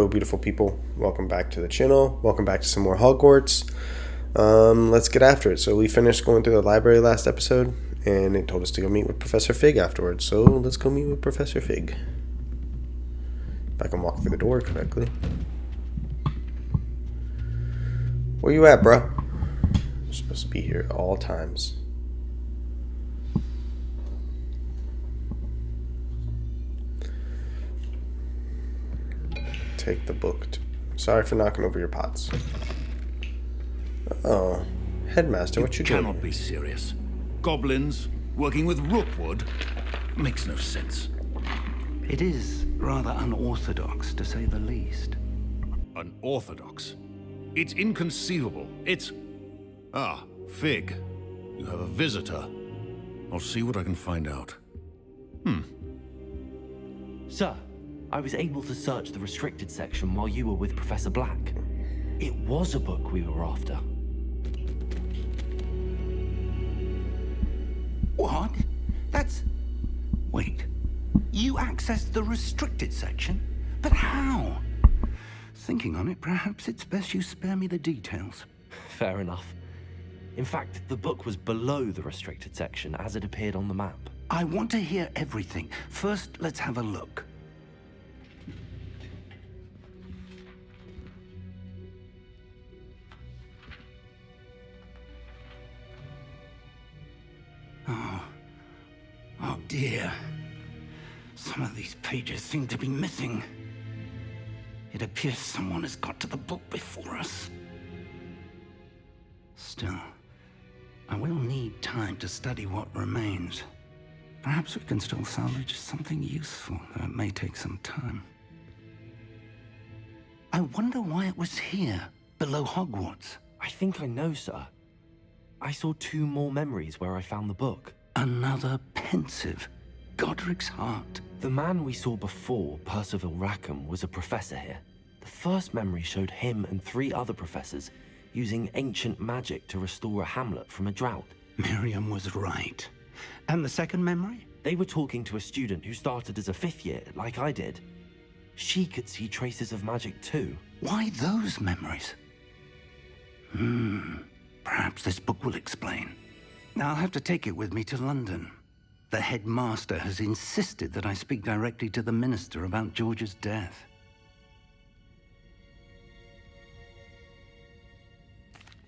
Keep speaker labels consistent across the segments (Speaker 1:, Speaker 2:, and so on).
Speaker 1: Hello, beautiful people. Welcome back to the channel. Welcome back to some more Hogwarts. Let's get after it. So we finished going through the library last episode, and it told us to go meet with Professor Fig afterwards. So let's go meet with Professor Fig. If I can walk through the door correctly. Where you at, bro? You're supposed to be here at all times. Take the book. Sorry for knocking over your pots. Oh, Headmaster, what you doing?
Speaker 2: Cannot be serious. Goblins working with Rookwood makes no sense.
Speaker 3: It is rather unorthodox, to say the least.
Speaker 2: Unorthodox? It's inconceivable. It's... Ah, Fig. You have a visitor. I'll see what I can find out.
Speaker 4: Sir, I was able to search the restricted section while you were with Professor Black. It was a book we were after.
Speaker 3: What? That's... Wait. You accessed the restricted section? But how? Thinking on it, perhaps it's best you spare me the details.
Speaker 4: Fair enough. In fact, the book was below the restricted section as it appeared on the map.
Speaker 3: I want to hear everything. First, let's have a look. Oh dear. Some of these pages seem to be missing. It appears someone has got to the book before us. Still, I will need time to study what remains. Perhaps we can still salvage something useful, though it may take some time. I wonder why it was here, below Hogwarts.
Speaker 4: I think I know, sir. I saw 2 more memories where I found the book.
Speaker 3: Another pensive. Godric's heart.
Speaker 4: The man we saw before, Percival Rackham, was a professor here. The first memory showed him and 3 other professors using ancient magic to restore a hamlet from a drought.
Speaker 3: Miriam was right. And the second memory?
Speaker 4: They were talking to a student who started as a 5th year, like I did. She could see traces of magic too.
Speaker 3: Why those memories? Perhaps this book will explain. Now I'll have to take it with me to London. The headmaster has insisted that I speak directly to the minister about George's death.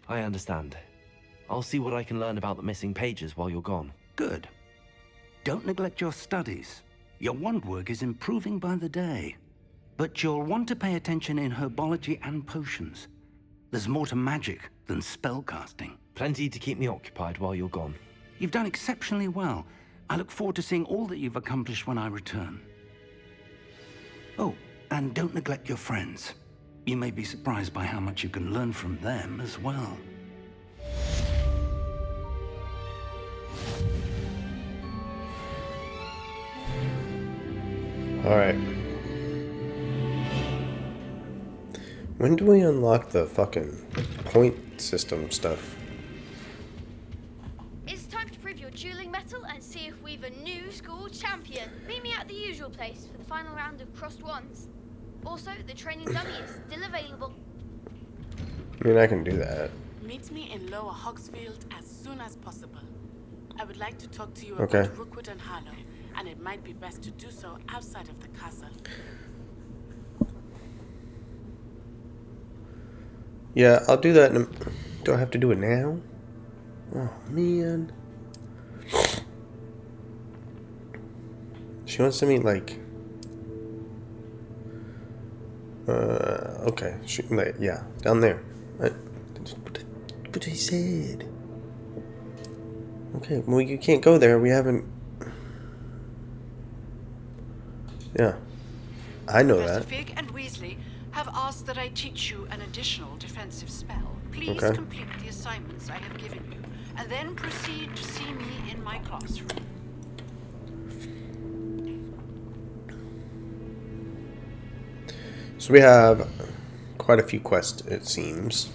Speaker 4: I understand. I'll see what I can learn about the missing pages while you're gone.
Speaker 3: Good. Don't neglect your studies. Your wand work is improving by the day. But you'll want to pay attention in herbology and potions. There's more to magic than spellcasting.
Speaker 4: Plenty to keep me occupied while you're gone.
Speaker 3: You've done exceptionally well. I look forward to seeing all that you've accomplished when I return. Oh, and don't neglect your friends. You may be surprised by how much you can learn from them as well.
Speaker 1: Alright. When do we unlock the fucking point system stuff?
Speaker 5: It's time to prove your dueling mettle and see if we've a new school champion. Meet me at the usual place for the final round of crossed wands. Also, the training dummy is still available.
Speaker 1: I mean, I can do that.
Speaker 6: Meet me in Lower Hogsfield as soon as possible. I would like to talk to you
Speaker 1: Okay.
Speaker 6: about Rookwood and Harlow, and it might be best to do so outside of the castle.
Speaker 1: Yeah, I'll do that. Do I have to do it now? Oh, man. She wants to meet, like... okay. Yeah, down there. But I said... Okay, well, you can't go there. We haven't... Yeah. I know
Speaker 7: Professor
Speaker 1: that.
Speaker 7: Fig and Weasley have asked that I teach you an additional defensive spell. Please
Speaker 1: Okay.
Speaker 7: complete the assignments I have given you, and then proceed to see me in my classroom.
Speaker 1: So we have quite a few quests, it seems.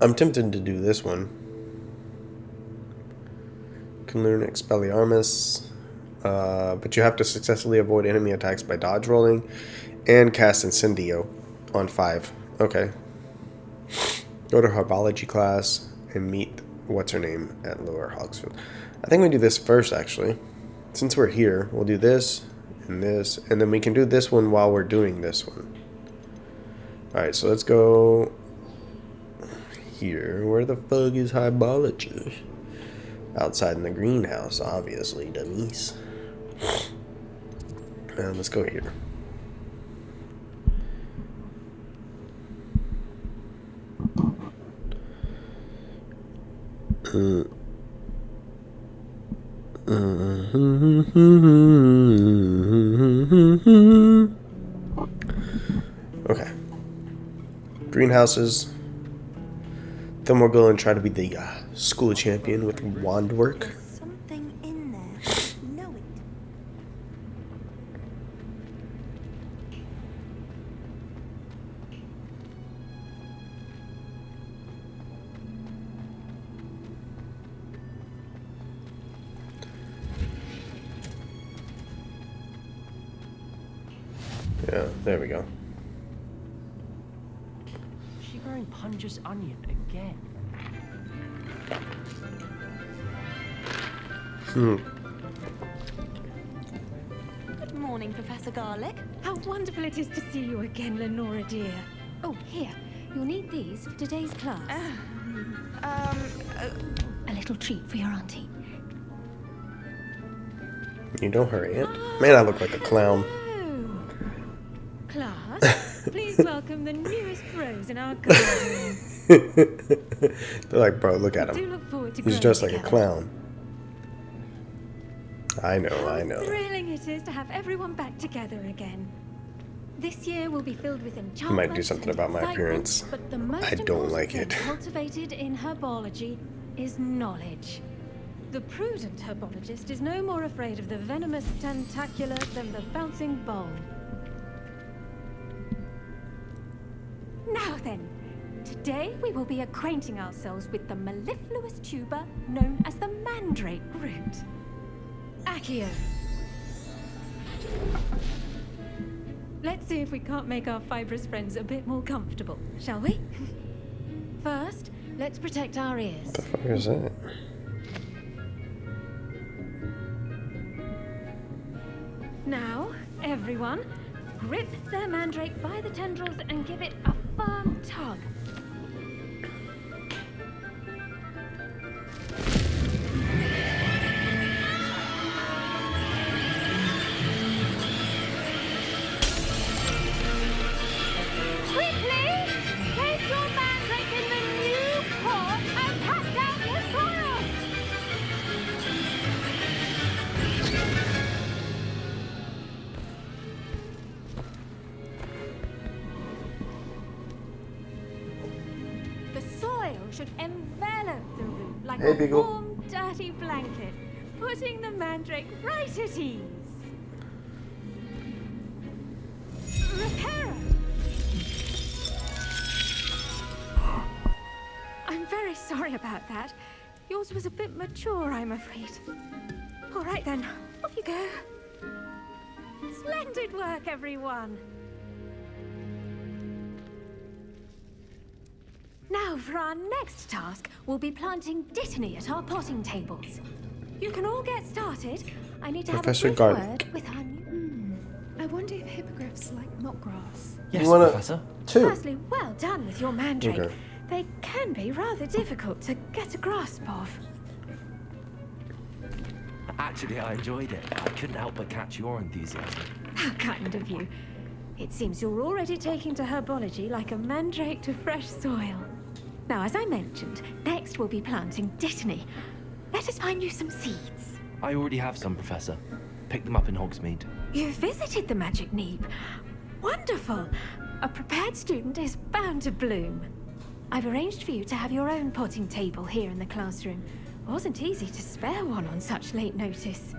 Speaker 1: I'm tempted to do this one. Can learn Expelliarmus. but you have to successfully avoid enemy attacks by dodge rolling and cast Incendio on 5. Okay. Go to Herbology class and meet what's-her-name at Lower Hogsfield. I think we do this first, actually. Since we're here, we'll do this, and then we can do this one while we're doing this one. Alright, so let's go here. Where the fuck is Herbology? Outside in the greenhouse, obviously, dummies. And let's go here. Okay. Greenhouses. Then we'll go and try to be the school champion with wand work.
Speaker 8: Something in there. Know it.
Speaker 1: Yeah, there we go.
Speaker 4: She growing Punja's onion again.
Speaker 8: Good morning, Professor Garlick.
Speaker 9: How wonderful it is to see you again, Lenora dear. Oh, here. You'll need these for today's class. A little treat for your auntie.
Speaker 1: You know her aunt? Man, I look like a clown.
Speaker 9: Hello. Class, please welcome the newest rose in our garden.
Speaker 1: They're like, bro, look at
Speaker 9: Do
Speaker 1: him.
Speaker 9: look forward to
Speaker 1: He's
Speaker 9: growing
Speaker 1: just like a
Speaker 9: together.
Speaker 1: clown. I know,
Speaker 9: How
Speaker 1: I know.
Speaker 9: thrilling it is to have everyone back together again. This year will be filled with
Speaker 1: I
Speaker 9: enchantment.
Speaker 1: might do something
Speaker 9: and
Speaker 1: about my
Speaker 9: excitement,
Speaker 1: appearance.
Speaker 9: But the most
Speaker 1: I don't
Speaker 9: important
Speaker 1: like
Speaker 9: thing
Speaker 1: it.
Speaker 9: cultivated in herbology is knowledge. The prudent herbologist is no more afraid of the venomous tentacula than the bouncing bowl. Now then, today we will be acquainting ourselves with the mellifluous tuber known as the mandrake root. Accio. Let's see if we can't make our fibrous friends a bit more comfortable, shall we? First, let's protect our ears.
Speaker 1: What the fuck is that?
Speaker 9: Now, everyone, grip their mandrake by the tendrils and give it a firm tug. Quickly, place your mandrake in the new pot and pack down the soil. The soil should envelop the root like
Speaker 1: Hey,
Speaker 9: a
Speaker 1: Beagle.
Speaker 9: warm, dirty blanket, putting the mandrake right at ease. Reparo! I'm very sorry about that. Yours was a bit mature, I'm afraid. All right then, off you go. Splendid work, everyone. Now, for our next task, we'll be planting dittany at our potting tables. You can all get started. I need to
Speaker 1: Professor
Speaker 9: have a brief
Speaker 1: Garlick.
Speaker 9: word with our new...
Speaker 10: I wonder if hippogriffs like knotgrass.
Speaker 4: Yes,
Speaker 1: You wanna-
Speaker 4: Professor.
Speaker 1: Two.
Speaker 9: Firstly, well done with your mandrake.
Speaker 1: Okay.
Speaker 9: They can be rather difficult to get a grasp of.
Speaker 4: Actually, I enjoyed it. I couldn't help but catch your enthusiasm.
Speaker 9: How kind of you. It seems you're already taking to herbology like a mandrake to fresh soil. Now, as I mentioned, next we'll be planting dittany. Let us find you some seeds.
Speaker 4: I already have some, Professor. Picked them up in Hogsmeade.
Speaker 9: You've visited the Magic Neep. Wonderful. A prepared student is bound to bloom. I've arranged for you to have your own potting table here in the classroom. Wasn't easy to spare one on such late notice.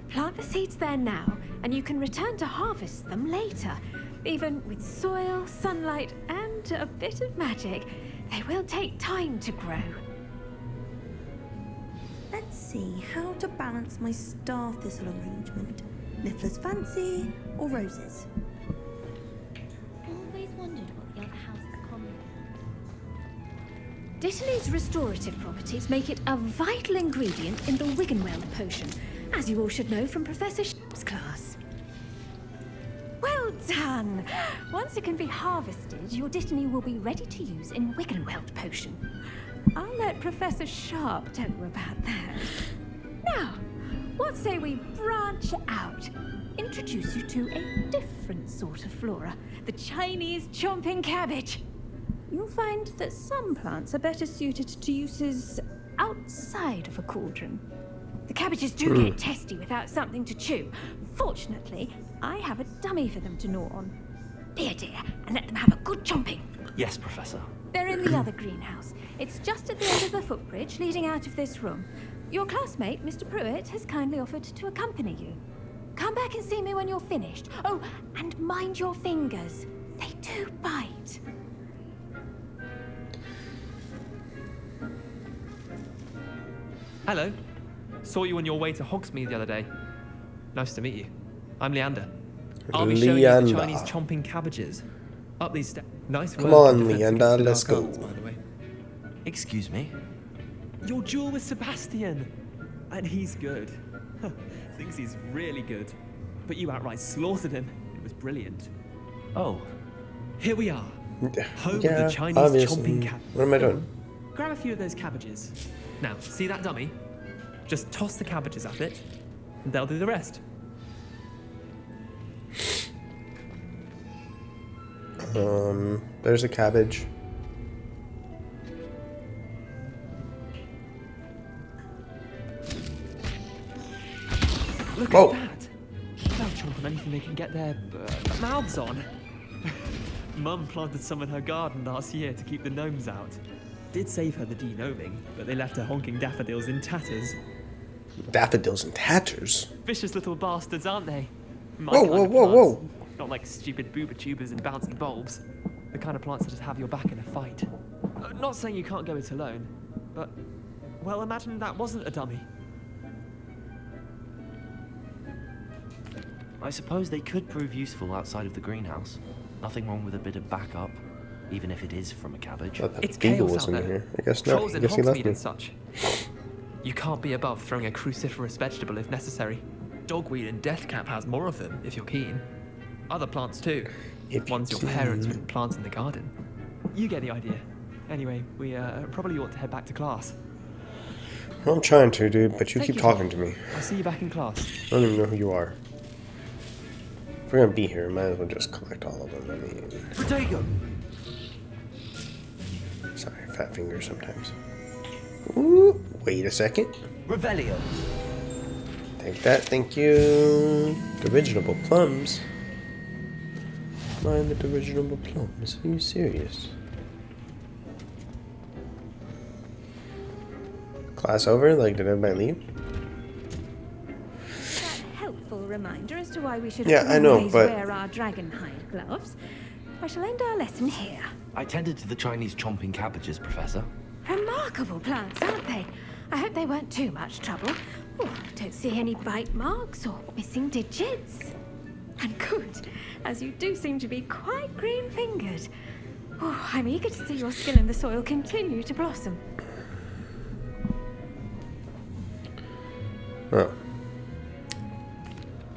Speaker 9: Plant the seeds there now, and you can return to harvest them later. Even with soil, sunlight, and a bit of magic, they will take time to grow.
Speaker 8: Let's see how to balance my star thistle arrangement. Niffler's fancy or roses?
Speaker 9: Always wondered what the other houses common. Dittany's restorative properties make it a vital ingredient in the Wiggenweld potion, as you all should know from Professor Ship's class. Well done! Once it can be harvested, your Dittany will be ready to use in Wiggenweld potion. I'll let Professor Sharp tell you about that. Now, what say we branch out? Introduce you to a different sort of flora, the Chinese chomping cabbage. You'll find that some plants are better suited to uses outside of a cauldron. The cabbages do get testy without something to chew. Fortunately, I have a dummy for them to gnaw on. Be a dear and let them have a good chomping.
Speaker 4: Yes, Professor.
Speaker 9: They're in the other greenhouse. It's just at the end of the footbridge leading out of this room. Your classmate, Mr. Pruitt, has kindly offered to accompany you. Come back and see me when you're finished. Oh, and mind your fingers. They do bite.
Speaker 11: Hello. Saw you on your way to Hogsmeade the other day. Nice to meet you. I'm Leander. I'll be showing you the Chinese chomping cabbages. Up these steps. Nice work.
Speaker 1: Come on, Leander, let's go.
Speaker 11: By the way.
Speaker 4: Excuse me?
Speaker 11: Your duel with Sebastian. And he's good. Thinks he's really good. But you outright slaughtered him. It was brilliant.
Speaker 4: Oh.
Speaker 11: Here we are. Home of
Speaker 1: Yeah,
Speaker 11: the Chinese
Speaker 1: obviously.
Speaker 11: chomping cabbage.
Speaker 1: What am I doing?
Speaker 11: Grab a few of those cabbages. Now, see that dummy? Just toss the cabbages at it, and they'll do the rest.
Speaker 1: There's a cabbage.
Speaker 11: Look
Speaker 1: Whoa.
Speaker 11: at that! They'll chomp on anything they can get their mouths on. Mum planted some in her garden last year to keep the gnomes out. Did save her the de-gnoming, but they left her honking daffodils in tatters.
Speaker 1: Daffodils and tatters?
Speaker 11: Vicious little bastards, aren't they? My
Speaker 1: Whoa,
Speaker 11: kind
Speaker 1: whoa,
Speaker 11: of
Speaker 1: whoa,
Speaker 11: plants.
Speaker 1: whoa.
Speaker 11: Not like stupid booba tubers and bouncing bulbs. The kind of plants that just have your back in a fight. Not saying you can't go it alone, but, well, imagine that wasn't a dummy.
Speaker 4: I suppose they could prove useful outside of the greenhouse. Nothing wrong with a bit of backup, even if it is from a cabbage.
Speaker 1: Thought that
Speaker 11: It's
Speaker 1: beagle
Speaker 11: chaos
Speaker 1: was
Speaker 11: out
Speaker 1: in
Speaker 11: there.
Speaker 1: here. I guess not.
Speaker 11: Trolls
Speaker 1: I
Speaker 11: in
Speaker 1: guess he left
Speaker 11: Hogsmeade
Speaker 1: me.
Speaker 11: and such. You can't be above throwing a cruciferous vegetable if necessary. Dogweed and deathcap has more of them, if you're keen. Other plants too. Ones your parents wouldn't plant in the garden. You get the idea. Anyway, we probably ought to head back to class.
Speaker 1: Well, I'm trying to, dude, but you
Speaker 11: Take
Speaker 1: keep
Speaker 11: your
Speaker 1: talking
Speaker 11: time.
Speaker 1: to me.
Speaker 11: I'll see you back in class.
Speaker 1: I don't even know who you are. If we're gonna be here, might as well just collect all of them. I mean,
Speaker 4: Protego!
Speaker 1: sorry, fat fingers sometimes. Ooh, wait a second.
Speaker 4: Revelio!
Speaker 1: Take that, thank you. Dirigible plums. Mind the dirigible plums? Are you serious? Class over? Like, did everybody leave?
Speaker 9: That helpful reminder as to why we should
Speaker 1: Yeah, I know,
Speaker 9: always
Speaker 1: but-
Speaker 9: wear our dragon hide gloves. I shall end our lesson here.
Speaker 4: I tended to the Chinese chomping cabbages, Professor.
Speaker 9: Remarkable plants, aren't they? I hope they weren't too much trouble. Oh, I don't see any bite marks or missing digits. And good, as you do seem to be quite green-fingered. Oh, I'm eager to see your skill in the soil continue to blossom.
Speaker 1: Oh,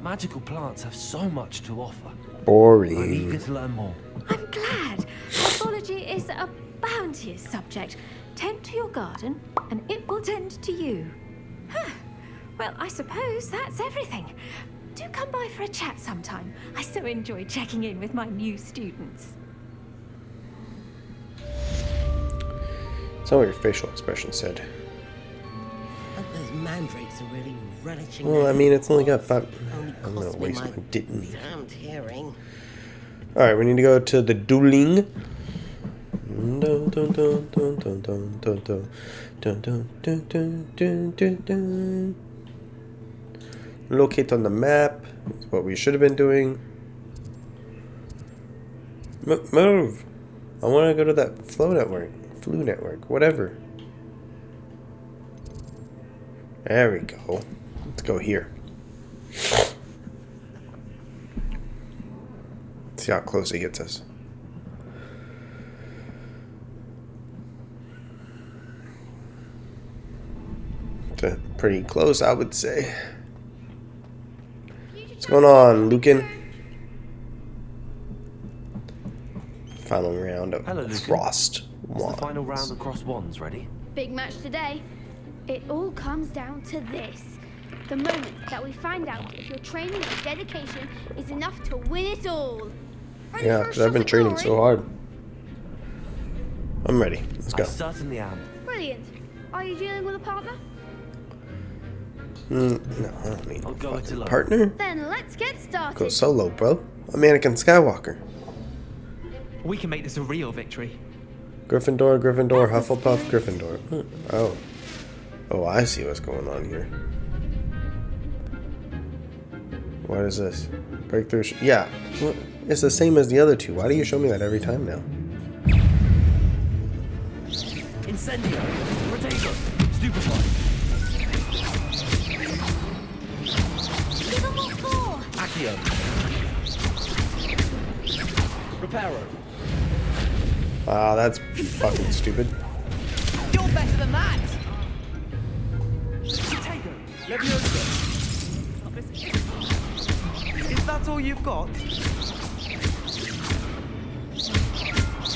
Speaker 4: Magical plants have so much to offer. I'm eager
Speaker 1: boring.
Speaker 4: to learn more.
Speaker 9: I'm glad. Herbology is a bounteous subject. Tend to your garden, and it will tend to you. Huh. Well, I suppose that's everything. Do come by for a chat sometime. I so enjoy checking in with my new students.
Speaker 1: That's not what your facial expression said.
Speaker 12: Hope those mandrakes are really relishing.
Speaker 1: Well, I mean, it's only got five.
Speaker 12: Only
Speaker 1: I'm gonna
Speaker 12: cost me
Speaker 1: waste
Speaker 12: my
Speaker 1: my didn't.
Speaker 12: damned hearing.
Speaker 1: Alright, we need to go to the dueling. Dun, dun, dun, dun, dun, dun, dun, dun, dun. Dun, dun, dun, dun, dun, dun, dun. Locate on the map. That's what we should have been doing. Move! I want to go to that flow network. Flu network. Whatever. There we go. Let's go here. See how close he gets us. Pretty close, I would say. What's going on, Lucan? Final round of Crossed Wands.
Speaker 4: Is the final round of Crossed Wands ready?
Speaker 5: Big match today. It all comes down to this. The moment that we find out if your training and dedication is enough to win it all. Ready
Speaker 1: Yeah,
Speaker 5: for a
Speaker 1: because I've been
Speaker 5: shot at
Speaker 1: training
Speaker 5: glory?
Speaker 1: so hard. I'm ready. Let's go.
Speaker 4: I certainly am.
Speaker 5: Brilliant. Are you dealing with a partner?
Speaker 1: No, I don't need
Speaker 4: I'll
Speaker 1: a
Speaker 4: go it
Speaker 1: fucking
Speaker 4: alone.
Speaker 1: partner.
Speaker 5: Then let's get started.
Speaker 1: Go solo, bro. I'm Anakin Skywalker.
Speaker 11: We can make this a real victory.
Speaker 1: Gryffindor, Gryffindor, Hufflepuff, Gryffindor. Oh. Oh, I see what's going on here. What is this? Breakthrough. Yeah. What? It's the same as the other two. Why do you show me that every time now?
Speaker 4: Incendio! Protego! Stupefy!
Speaker 5: Give them what for?
Speaker 4: Accio! Reparo!
Speaker 1: Ah, that's fucking stupid.
Speaker 7: You're better than that.
Speaker 12: Protego! Leviosa! Is that all you've got?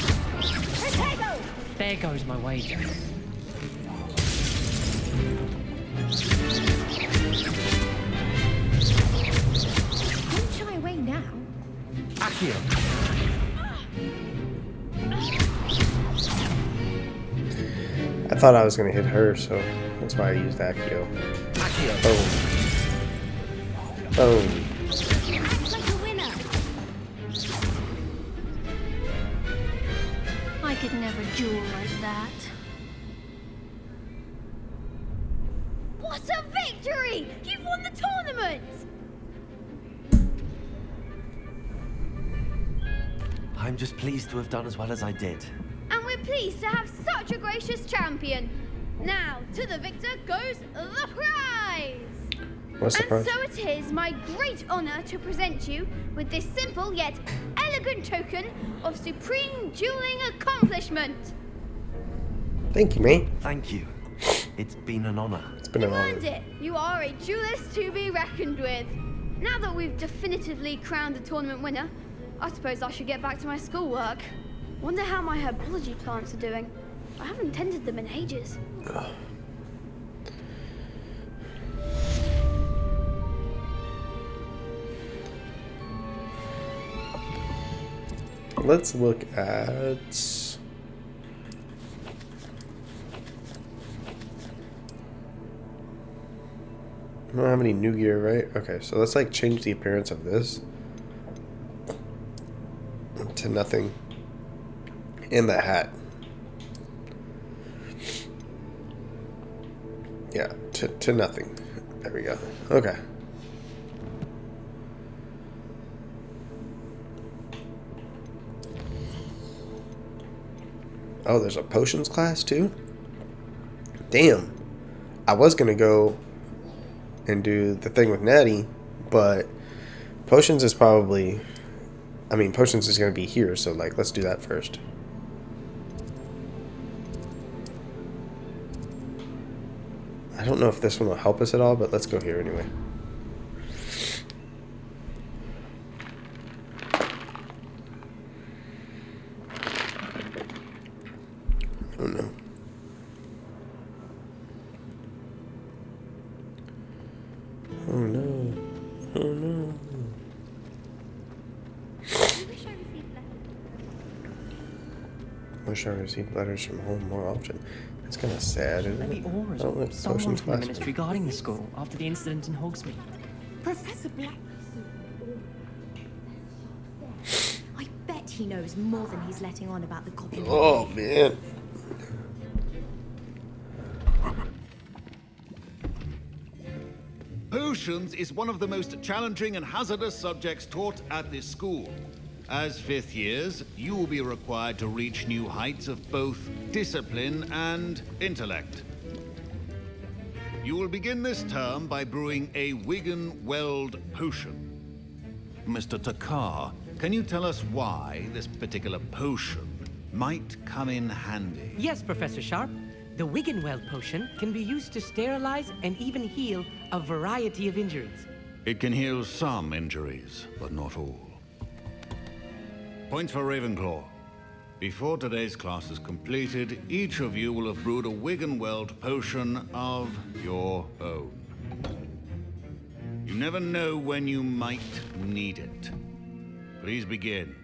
Speaker 5: Protego!
Speaker 11: There goes my wager.
Speaker 9: Don't shy away now.
Speaker 4: Accio!
Speaker 1: I thought I was gonna hit her, so that's why I used Accio.
Speaker 4: Accio!
Speaker 1: Boom. Boom.
Speaker 5: Act like a winner.
Speaker 9: I could never duel like that.
Speaker 5: What a victory! You've won the tournament!
Speaker 4: I'm just pleased to have done as well as I did.
Speaker 5: And we're pleased to have such a gracious champion. Now, to the victor goes the prize!
Speaker 1: What's the
Speaker 5: And
Speaker 1: prize?
Speaker 5: so it is my great honor to present you with this simple yet elegant token of supreme dueling accomplishment.
Speaker 1: Thank you, mate.
Speaker 4: Thank you. It's been an honor.
Speaker 1: It's been an
Speaker 5: You
Speaker 1: honor.
Speaker 5: earned it. You are a duelist to be reckoned with. Now that we've definitively crowned the tournament winner, I suppose I should get back to my schoolwork. Wonder how my herbology plants are doing. I haven't tended them in ages.
Speaker 1: Let's look at... I don't have any new gear, right? Okay, so let's like change the appearance of this to nothing. In the hat. Yeah, to nothing. There we go. Okay. Oh, there's a potions class too? Damn. I was gonna go and do the thing with Natty, but potions is probably... I mean, potions is gonna be here, so like, let's do that first. I don't know if this one will help us at all, but let's go here anyway. Oh no. Oh no. Oh no. Wish I received letters from home more often. It's kind of sad, isn't it?
Speaker 13: Maybe Aura's
Speaker 1: I don't like
Speaker 13: someone
Speaker 1: potions
Speaker 13: from the
Speaker 1: class.
Speaker 13: ministry guarding the school after the incident in Hogsmeade.
Speaker 7: Professor Black.
Speaker 8: I bet he knows more than he's letting on about the copy.
Speaker 1: Oh man.
Speaker 2: Potions is one of the most challenging and hazardous subjects taught at this school. As fifth years, you will be required to reach new heights of both discipline and intellect. You will begin this term by brewing a Wigan Weld potion. Mr. Takar, can you tell us why this particular potion might come in handy?
Speaker 14: Yes, Professor Sharp. The Wiggenweld potion can be used to sterilize and even heal a variety of injuries.
Speaker 2: It can heal some injuries, but not all. Points for Ravenclaw. Before today's class is completed, each of you will have brewed a Wiggenweld potion of your own. You never know when you might need it. Please begin.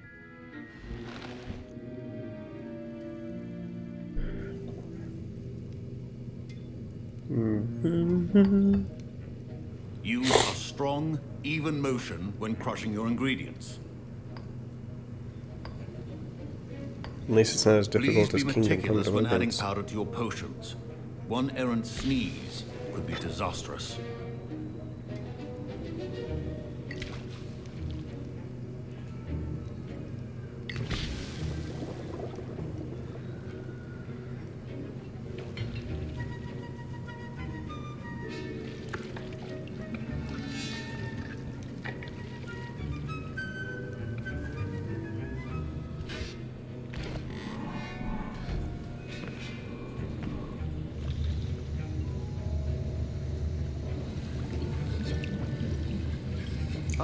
Speaker 2: Use a strong, even motion when crushing your ingredients.
Speaker 1: At least it's not as difficult as
Speaker 2: Please be
Speaker 1: Kingdom Come
Speaker 2: meticulous when adding
Speaker 1: Deliverance.
Speaker 2: powder to your potions. One errant sneeze could be disastrous.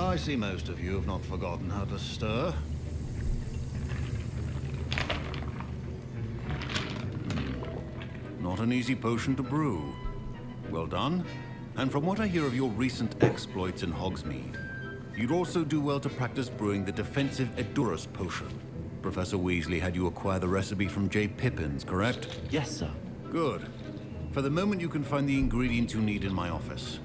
Speaker 2: I see most of you have not forgotten how to stir. Not an easy potion to brew. Well done. And from what I hear of your recent exploits in Hogsmeade, you'd also do well to practice brewing the defensive Edurus potion. Professor Weasley had you acquire the recipe from J. Pippins, correct?
Speaker 4: Yes, sir.
Speaker 2: Good. For the moment, you can find the ingredients you need in my office.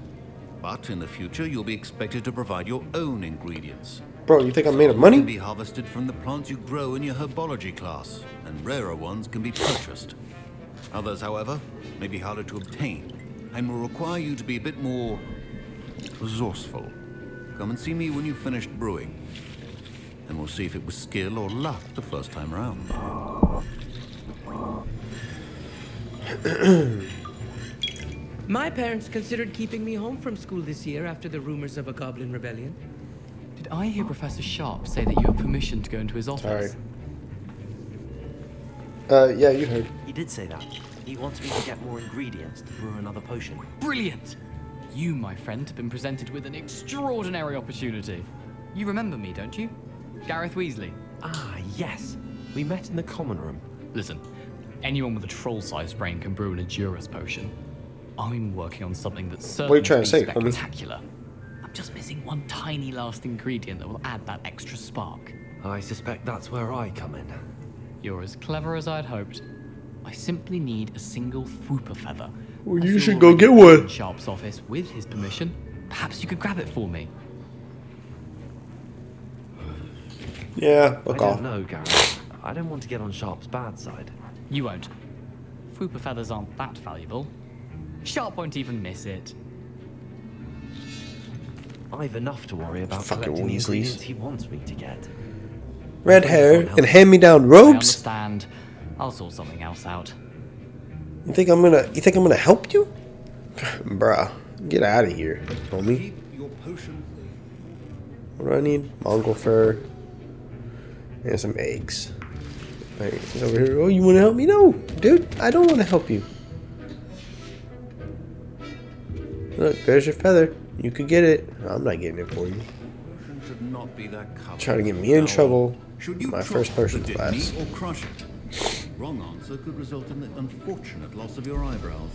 Speaker 2: But in the future, you'll be expected to provide your own ingredients.
Speaker 1: Bro, you think I'm made of money?
Speaker 2: Some can be harvested from the plants you grow in your Herbology class, and rarer ones can be purchased. Others, however, may be harder to obtain, and will require you to be a bit more resourceful. Come and see me when you've finished brewing, and we'll see if it was skill or luck the first time around.
Speaker 14: My parents considered keeping me home from school this year after the rumors of a goblin rebellion.
Speaker 13: Did I hear Professor Sharp say that you have permission to go into his office?
Speaker 1: Sorry. Yeah, you heard.
Speaker 4: He did say that. He wants me to get more ingredients to brew another potion.
Speaker 13: Brilliant! You, my friend, have been presented with an extraordinary opportunity. You remember me, don't you? Gareth Weasley.
Speaker 4: Ah, yes. We met in the common room.
Speaker 13: Listen, anyone with a troll-sized brain can brew an Edurus potion. I'm working on something that's certain
Speaker 1: What are you trying to say,
Speaker 13: be spectacular. I'm just missing one tiny last ingredient that will add that extra spark.
Speaker 4: I suspect that's where I come in.
Speaker 13: You're as clever as I'd hoped. I simply need a single Fwooper feather.
Speaker 1: Well, you should go get one.
Speaker 13: In Sharp's office with his permission. Perhaps you could grab it for me.
Speaker 1: Yeah, look
Speaker 4: I
Speaker 1: off.
Speaker 4: don't know, Gareth. I don't want to get on Sharp's bad side.
Speaker 13: You won't. Fwooper feathers aren't that valuable. Sharp won't even miss it.
Speaker 4: I've enough to worry about
Speaker 1: Fucking
Speaker 4: collecting the
Speaker 1: Weasleys.
Speaker 4: ingredients he wants me to get.
Speaker 1: Red hair and hand-me-down robes.
Speaker 13: I understand. I'll sort something else out.
Speaker 1: You think I'm gonna help you? Bruh, get out of here, homie.
Speaker 2: Keep your potion.
Speaker 1: What do I need? Mongol fur. And some eggs. Alright, he's over here. Oh, you wanna help me? No, dude, I don't wanna help you. Look, there's your feather. You could get it. I'm not getting it for you.
Speaker 2: Should not be that
Speaker 1: Trying to get me in trouble.
Speaker 2: Should you
Speaker 1: My
Speaker 2: drop
Speaker 1: first person
Speaker 2: the
Speaker 1: class.
Speaker 2: Ditney or crush it? Wrong answer could result in the unfortunate loss of your eyebrows.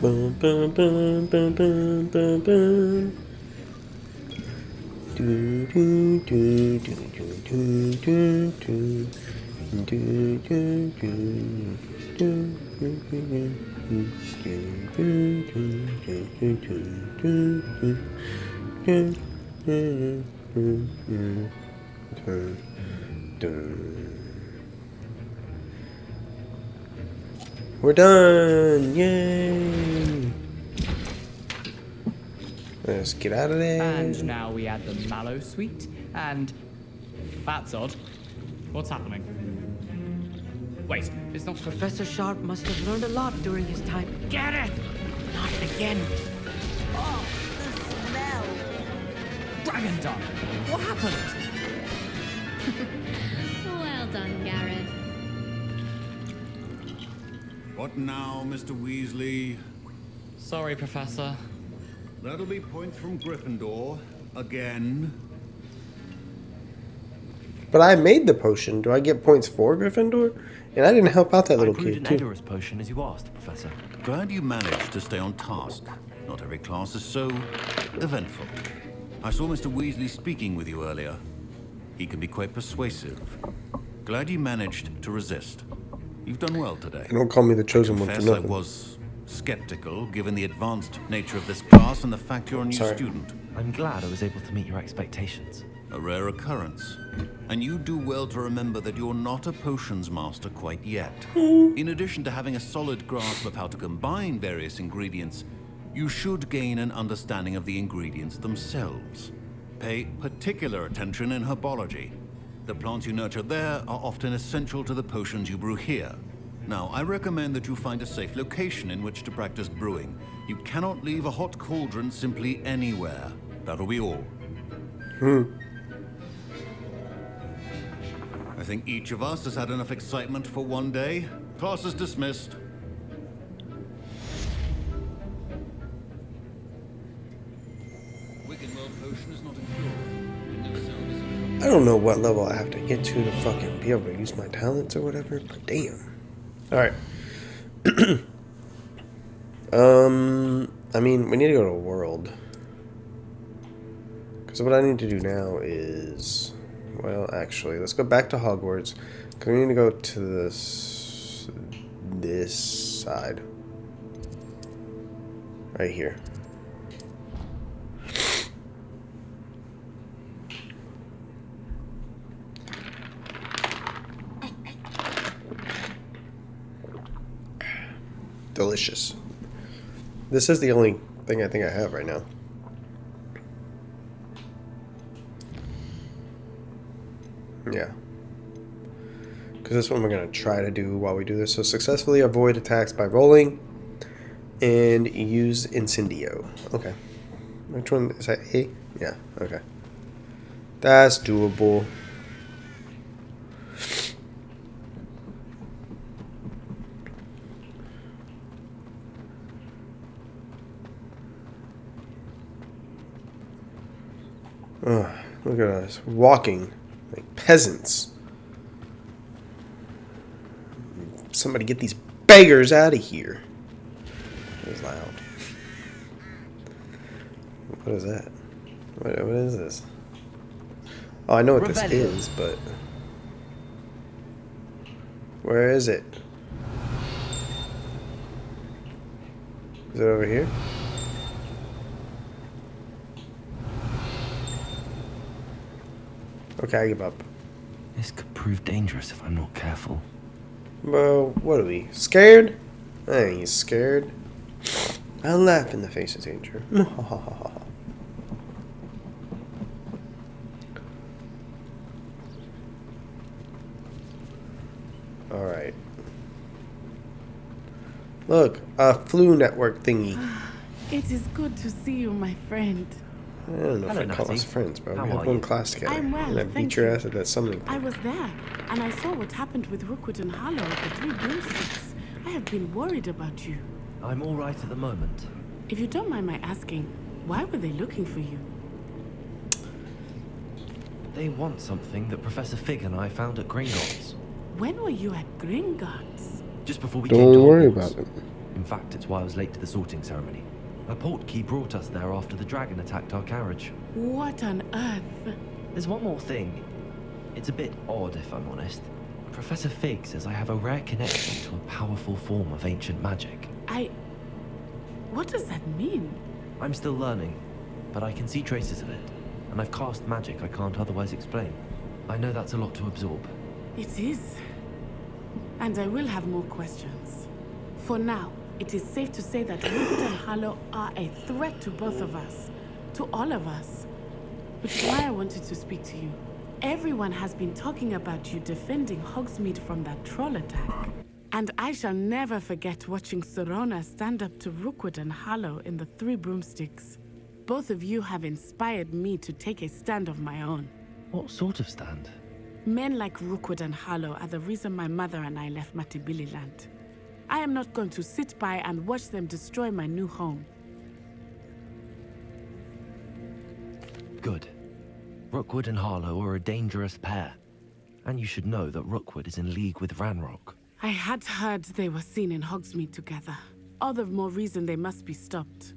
Speaker 1: Boom, boom, boom, boom, boom, boom, boom. Do, do, do, do, do, do, do, do, do, do, do, We're done! Yay! Let's get out of there.
Speaker 13: And now we add the mallow sweet, and that's odd. What's happening? Wait, it's not...
Speaker 14: Professor Sharp must have learned a lot during his time.
Speaker 13: Get it!
Speaker 14: Not again.
Speaker 7: Oh, the smell.
Speaker 13: Dragon Dung! What happened?
Speaker 15: Well done, Gareth.
Speaker 2: What now, Mr. Weasley?
Speaker 13: Sorry, Professor.
Speaker 2: That'll be points from Gryffindor. Again.
Speaker 1: But I made the potion. Do I get points for Gryffindor? And I didn't help out that little kid, too.
Speaker 4: I brewed an Edorus potion as you asked, Professor.
Speaker 2: Glad you managed to stay on task. Not every class is so eventful. I saw Mr. Weasley speaking with you earlier. He can be quite persuasive. Glad you managed to resist. You've done well today.
Speaker 1: And don't call me the chosen one for
Speaker 2: I
Speaker 1: nothing.
Speaker 2: was skeptical, given the advanced nature of this class and the fact you're a new student.
Speaker 4: I'm glad I was able to meet your expectations.
Speaker 2: A rare occurrence. And you do well to remember that you're not a potions master quite yet. In addition to having a solid grasp of how to combine various ingredients, you should gain an understanding of the ingredients themselves. Pay particular attention in herbology. The plants you nurture there are often essential to the potions you brew here. Now, I recommend that you find a safe location in which to practice brewing. You cannot leave a hot cauldron simply anywhere. That'll be all. I think each of us has had enough excitement for one day. Class is dismissed. Wiggenweld potion is not a cure.
Speaker 1: I don't know what level I have to get to fucking be able to use my talents or whatever, but damn. Alright. I mean, we need to go to a world. Because what I need to do now is... Well, actually, let's go back to Hogwarts. Because we need to go to this side. Right here. Delicious. This is the only thing I think I have right now. Yeah. Because that's what we're going to try to do while we do this. So successfully avoid attacks by rolling and use Incendio. Okay. Which one? Is that A? Yeah, okay. That's doable. Oh, look at us walking like peasants. Somebody get these beggars out of here. That was loud. What is that? What is this? Oh, I know what this is, but where is it? Is it over here? Okay, I give up.
Speaker 4: This could prove dangerous if I'm not careful.
Speaker 1: Well, what are we? Scared? I ain't scared. I'll laugh in the face of danger. Alright. Look, a flu network thingy.
Speaker 16: It is good to see you, my friend.
Speaker 1: I don't know if I call us friends, bro. We had one class together.
Speaker 16: I'm well,
Speaker 1: and I beat your ass at that summoning thing.
Speaker 16: I was there, and I saw what happened with Rookwood and Harlow at the Three Broomsticks. I have been worried about you.
Speaker 4: I'm all right at the moment.
Speaker 16: If you don't mind my asking, why were they looking for you?
Speaker 4: They want something that Professor Fig and I found at Gringotts.
Speaker 16: When were you at Gringotts?
Speaker 4: Just before we came to
Speaker 1: Don't worry
Speaker 4: Hogwarts.
Speaker 1: about it.
Speaker 4: In fact, it's why I was late to the sorting ceremony. A portkey brought us there after the dragon attacked our carriage.
Speaker 16: What on earth?
Speaker 4: There's one more thing. It's a bit odd, if I'm honest. Professor Fig says I have a rare connection to a powerful form of ancient magic.
Speaker 16: What does that mean?
Speaker 4: I'm still learning, but I can see traces of it. And I've cast magic I can't otherwise explain. I know that's a lot to absorb.
Speaker 16: It is. And I will have more questions. For now, it is safe to say that Rookwood and Harlow are a threat to both of us. To all of us. Which is why I wanted to speak to you. Everyone has been talking about you defending Hogsmeade from that troll attack. And I shall never forget watching Serona stand up to Rookwood and Harlow in the Three Broomsticks. Both of you have inspired me to take a stand of my own.
Speaker 4: What sort of stand?
Speaker 16: Men like Rookwood and Harlow are the reason my mother and I left Matibili land. I am not going to sit by and watch them destroy my new home.
Speaker 4: Good. Rookwood and Harlow are a dangerous pair. And you should know that Rookwood is in league with Ranrock.
Speaker 16: I had heard they were seen in Hogsmeade together. All the more reason they must be stopped.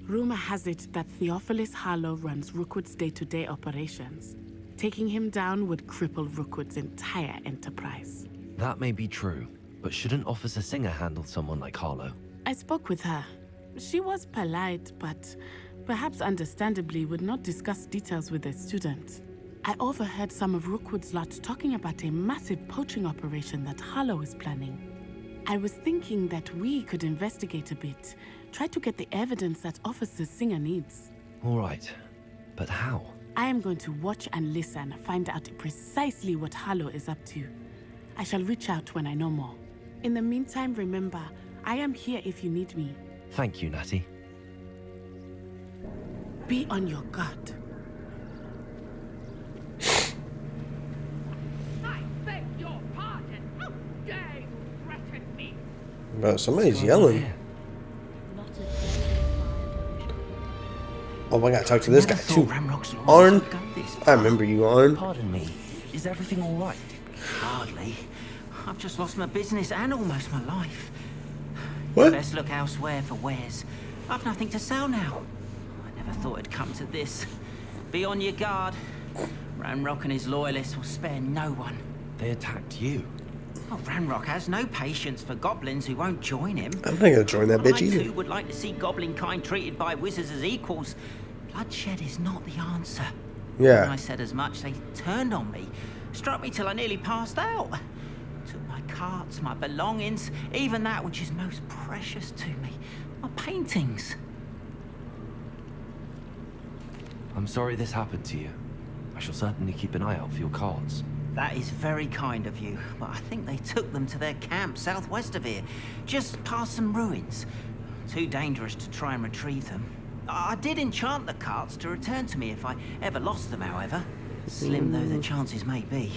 Speaker 16: Rumor has it that Theophilus Harlow runs Rookwood's day-to-day operations. Taking him down would cripple Rookwood's entire enterprise.
Speaker 4: That may be true, but shouldn't Officer Singer handle someone like Harlow?
Speaker 16: I spoke with her. She was polite, but perhaps understandably would not discuss details with a student. I overheard some of Rookwood's lot talking about a massive poaching operation that Harlow is planning. I was thinking that we could investigate a bit, try to get the evidence that Officer Singer needs.
Speaker 4: All right, but how?
Speaker 16: I am going to watch and listen, find out precisely what Harlow is up to. I shall reach out when I know more. In the meantime, remember, I am here if you need me.
Speaker 4: Thank you, Natty.
Speaker 16: Be on your guard.
Speaker 7: I beg your pardon. How dare you threaten me?
Speaker 1: Bro, somebody's yelling. Oh, I gotta talk to this guy too. Arn, I remember you, Arn.
Speaker 17: Pardon me. Is everything all right? Hardly. I've just lost my business and almost my life.
Speaker 1: What?
Speaker 17: Best look elsewhere for wares. I've nothing to sell now. I never thought it'd come to this. Be on your guard. Ranrock and his loyalists will spare no one.
Speaker 4: They attacked you.
Speaker 17: Oh, Ranrock has no patience for goblins who won't join him.
Speaker 1: I'm not gonna join that bitch
Speaker 17: I
Speaker 1: either.
Speaker 17: too would like to see goblin kind treated by wizards as equals. Bloodshed is not the answer.
Speaker 1: Yeah.
Speaker 17: When I said as much, they turned on me. Struck me till I nearly passed out. Took my carts, my belongings, even that which is most precious to me. My paintings.
Speaker 4: I'm sorry this happened to you. I shall certainly keep an eye out for your cards.
Speaker 17: That is very kind of you, but I think they took them to their camp southwest of here, just past some ruins. Too dangerous to try and retrieve them. I did enchant the carts to return to me if I ever lost them, however. Slim though the chances may be.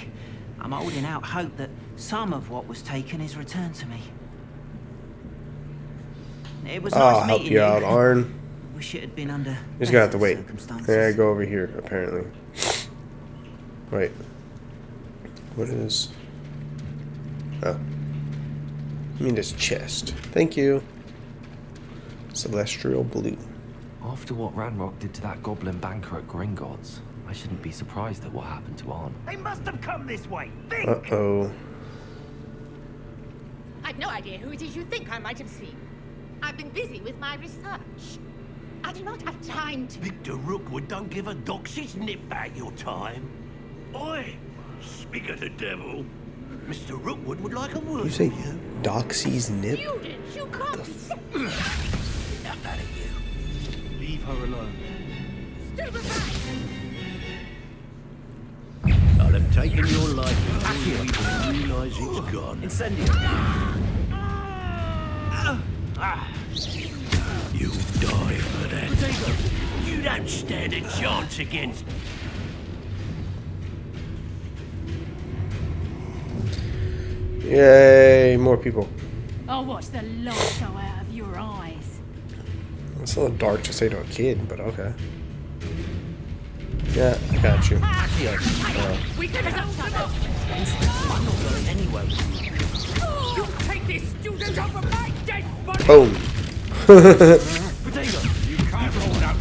Speaker 17: I'm holding out hope that some of what was taken is returned to me. It was
Speaker 1: I'll
Speaker 17: nice
Speaker 1: help
Speaker 17: meeting
Speaker 1: you out, Arn.
Speaker 17: Wish it had been under
Speaker 1: Just gonna have to wait.
Speaker 17: circumstances.
Speaker 1: Yeah, go over here, apparently. Wait. What is... Oh. I mean this chest. Thank you. Celestial blue.
Speaker 4: After what Ranrock did to that goblin banker at Gringotts, I shouldn't be surprised at what happened to Arn.
Speaker 18: They must have come this way. Think!
Speaker 1: Uh-oh.
Speaker 7: I've no idea who it is you think I might have seen. I've been busy with my research. I do not have time to...
Speaker 18: Victor Rookwood don't give a doxy's nip back your time. Oi! Speak of the devil. Mr. Rookwood would like a word
Speaker 1: You say
Speaker 18: with you.
Speaker 1: Doxy's nip?
Speaker 7: Students, you can't...
Speaker 18: Enough out of you. Leave her alone. I'll have taken your life before you even realize it's gone. You'll die for that. You don't stand a chance against...
Speaker 1: Yay, more people.
Speaker 10: I'll watch the light go out of your eyes.
Speaker 1: It's a little dark to say to a kid, but okay. Yeah, I got you.
Speaker 7: We can help
Speaker 18: I'm not going anywhere.
Speaker 7: you. Take this student over my dead body.
Speaker 1: Boom.
Speaker 18: Potato, you can't hold out.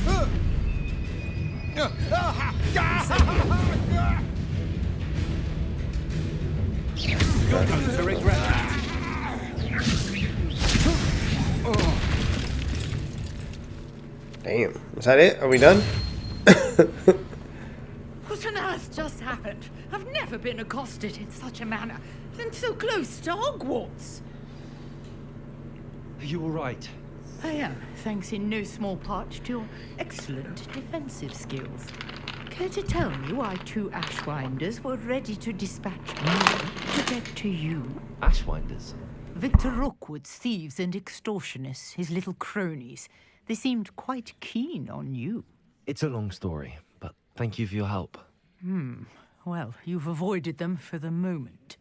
Speaker 18: You're going to regret that.
Speaker 1: Damn. Is that it? Are we done?
Speaker 10: What on earth just happened? I've never been accosted in such a manner, and so close to Hogwarts.
Speaker 4: Are you all right?
Speaker 10: I am, thanks in no small part to your excellent defensive skills. Care to tell me why 2 Ashwinders were ready to dispatch me to get to you?
Speaker 4: Ashwinders?
Speaker 10: Victor Rookwood's thieves and extortionists, his little cronies. They seemed quite keen on you.
Speaker 4: It's a long story, but thank you for your help.
Speaker 10: Well, you've avoided them for the moment.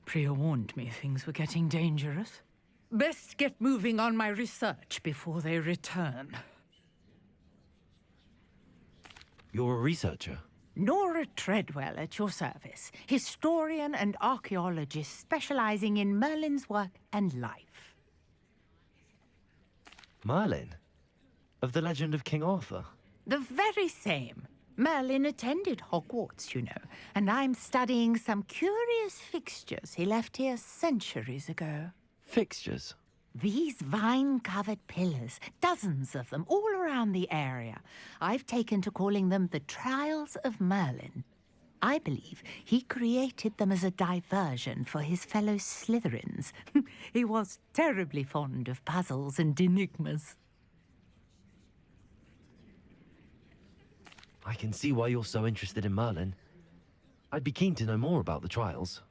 Speaker 10: Priya warned me things were getting dangerous. Best get moving on my research before they return.
Speaker 4: You're a researcher?
Speaker 10: Nora Treadwell at your service, historian and archaeologist specializing in Merlin's work and life.
Speaker 4: Merlin? Of the legend of King Arthur?
Speaker 10: The very same. Merlin attended Hogwarts, you know, and I'm studying some curious fixtures he left here centuries ago.
Speaker 4: Fixtures?
Speaker 10: These vine-covered pillars, dozens of them, all around the area. I've taken to calling them the Trials of Merlin. I believe he created them as a diversion for his fellow Slytherins. He was terribly fond of puzzles and enigmas.
Speaker 4: I can see why you're so interested in Merlin. I'd be keen to know more about the trials.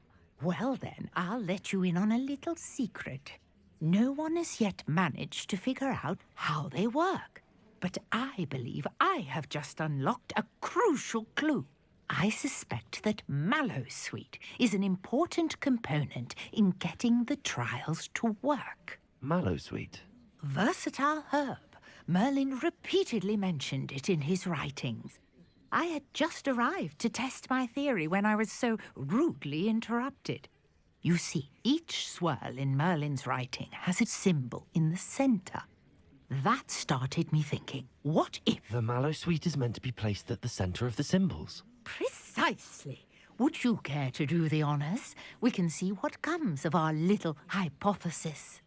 Speaker 10: Well then, I'll let you in on a little secret. No one has yet managed to figure out how they work. But I believe I have just unlocked a crucial clue. I suspect that Mallowsweet is an important component in getting the trials to work.
Speaker 4: Mallowsweet?
Speaker 10: Versatile herb. Merlin repeatedly mentioned it in his writings. I had just arrived to test my theory when I was so rudely interrupted. You see, each swirl in Merlin's writing has its symbol in the center. That started me thinking, what if...
Speaker 4: The Mallowsweet is meant to be placed at the center of the symbols.
Speaker 10: Precisely. Would you care to do the honors? We can see what comes of our little hypothesis.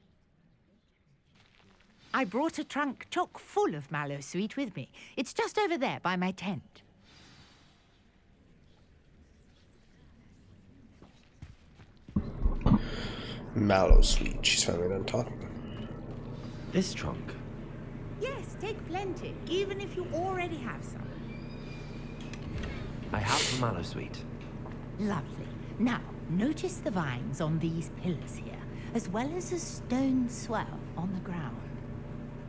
Speaker 10: I brought a trunk chock full of Mallowsweet with me. It's just over there by my tent.
Speaker 1: Mallowsweet. She's finally done talking.
Speaker 4: This trunk?
Speaker 7: Yes, take plenty, even if you already have some.
Speaker 4: I have the Mallowsweet.
Speaker 10: Lovely. Now, notice the vines on these pillars here, as well as a stone swell on the ground.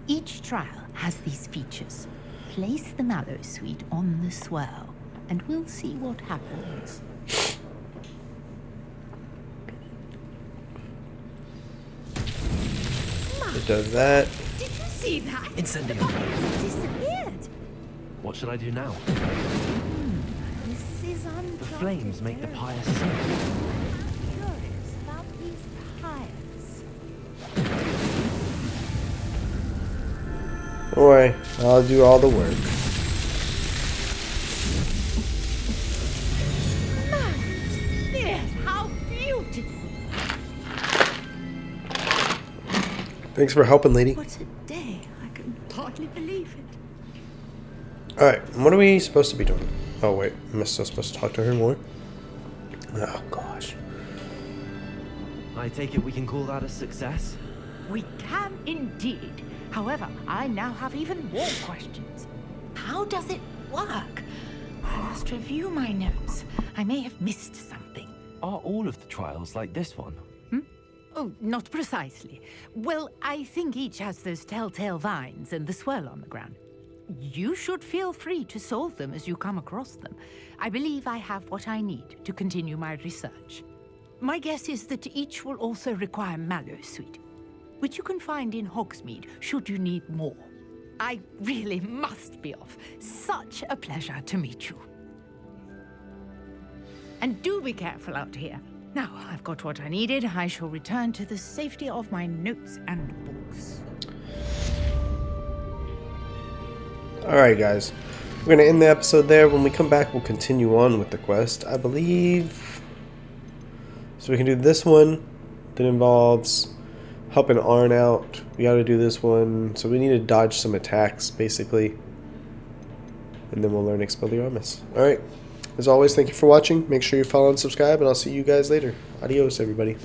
Speaker 10: Each trial has these features. Place the Mallowsweet on the swirl, and we'll see what happens.
Speaker 1: It does that.
Speaker 10: Did you see that?
Speaker 4: Incendio.
Speaker 10: It disappeared.
Speaker 4: What should I do now?
Speaker 10: This is uncharted.
Speaker 4: The flames make the pious sing.
Speaker 10: I'm curious about these pious.
Speaker 1: Don't worry, I'll do all the work.
Speaker 10: Yes, how beautiful.
Speaker 1: Thanks for helping, lady.
Speaker 10: What a day. I can hardly believe it.
Speaker 1: Alright, what are we supposed to be doing? Oh, wait. Am I still supposed to talk to her more? Oh, gosh.
Speaker 4: I take it we can call that a success?
Speaker 10: We can indeed. However, I now have even more questions. How does it work? I must review my notes. I may have missed something.
Speaker 4: Are all of the trials like this one?
Speaker 10: Oh, not precisely. Well, I think each has those telltale vines and the swirl on the ground. You should feel free to solve them as you come across them. I believe I have what I need to continue my research. My guess is that each will also require Mallowsweet, which you can find in Hogsmeade should you need more. I really must be off. Such a pleasure to meet you. And do be careful out here. Now, I've got what I needed. I shall return to the safety of my notes and books.
Speaker 1: Alright, guys. We're going to end the episode there. When we come back, we'll continue on with the quest, I believe. So we can do this one that involves helping Arn out. We got to do this one. So we need to dodge some attacks, basically. And then we'll learn Expelliarmus. Alright. As always, thank you for watching. Make sure you follow and subscribe, and I'll see you guys later. Adios, everybody.